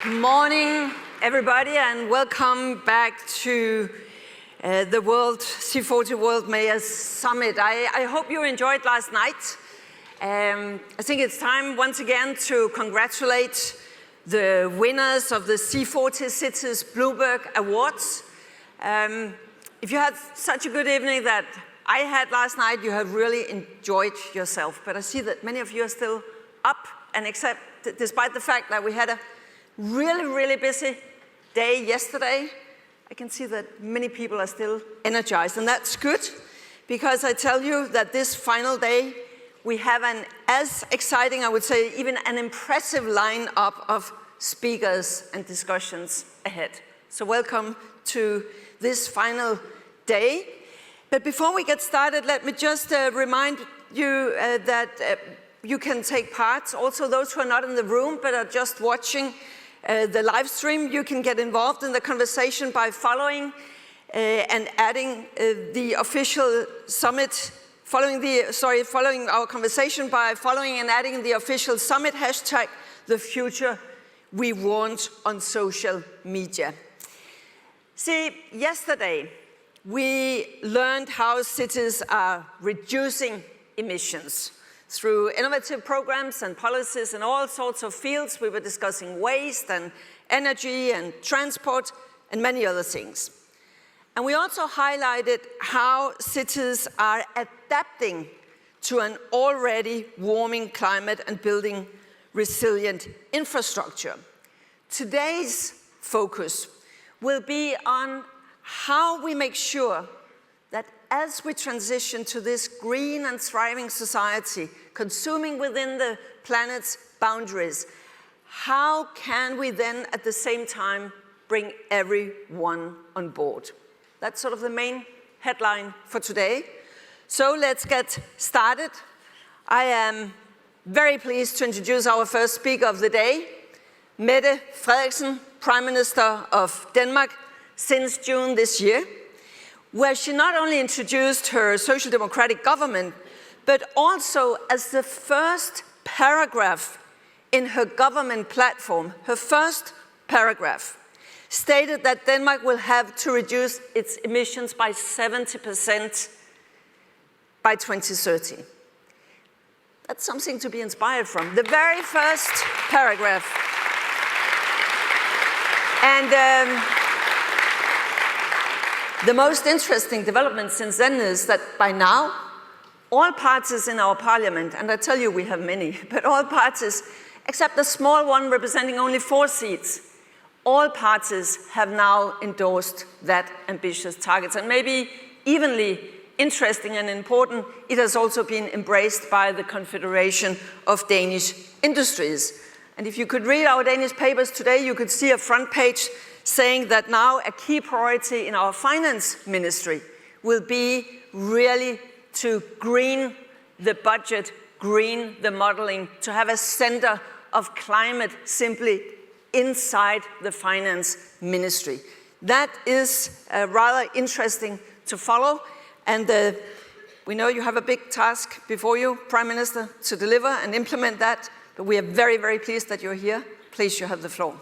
Morning, everybody, and welcome back to the C40 World Mayors Summit. I hope you enjoyed last night. I think it's time once again to congratulate the winners of the C40 Cities Bloomberg Awards. If you had such a good evening that I had last night, you have really enjoyed yourself. But I see that many of you are still up, and despite the fact that we had a really busy day yesterday, I can see that many people are still energized, and that's good, because I tell you that this final day, we have an as exciting, I would say, even an impressive lineup of speakers and discussions ahead. So welcome to this final day. But before we get started, let me just remind you that you can take part. Also, those who are not in the room but are just watching the live stream, you can get involved in the conversation by following and adding the official summit, following our conversation by following and adding the official summit hashtag, the future we want, on social media. See, yesterday we learned how cities are reducing emissions through innovative programs and policies in all sorts of fields. We were discussing waste and energy and transport and many other things. And we also highlighted how cities are adapting to an already warming climate and building resilient infrastructure. Today's focus will be on how we make sure that as we transition to this green and thriving society, consuming within the planet's boundaries, how can we then at the same time bring everyone on board? That's sort of the main headline for today. So let's get started. I am very pleased to introduce our first speaker of the day, Mette Frederiksen, Prime Minister of Denmark since June this year, where she not only introduced her social democratic government, but also as the first paragraph in her government platform, her first paragraph, stated that Denmark will have to reduce its emissions by 70% by 2030. That's something to be inspired from. The very first paragraph. And the most interesting development since then is that by now, all parties in our parliament, and I tell you we have many, but all parties, except a small one representing only 4 seats, all parties have now endorsed that ambitious targets. And maybe evenly interesting and important, it has also been embraced by the Confederation of Danish Industries. And if you could read our Danish papers today, you could see a front page saying that now a key priority in our finance ministry will be really to green the budget, green the modeling, to have a center of climate simply inside the finance ministry. That is rather interesting to follow, and we know you have a big task before you, Prime Minister, to deliver and implement that, but we are very pleased that you're here. Please, you have the floor.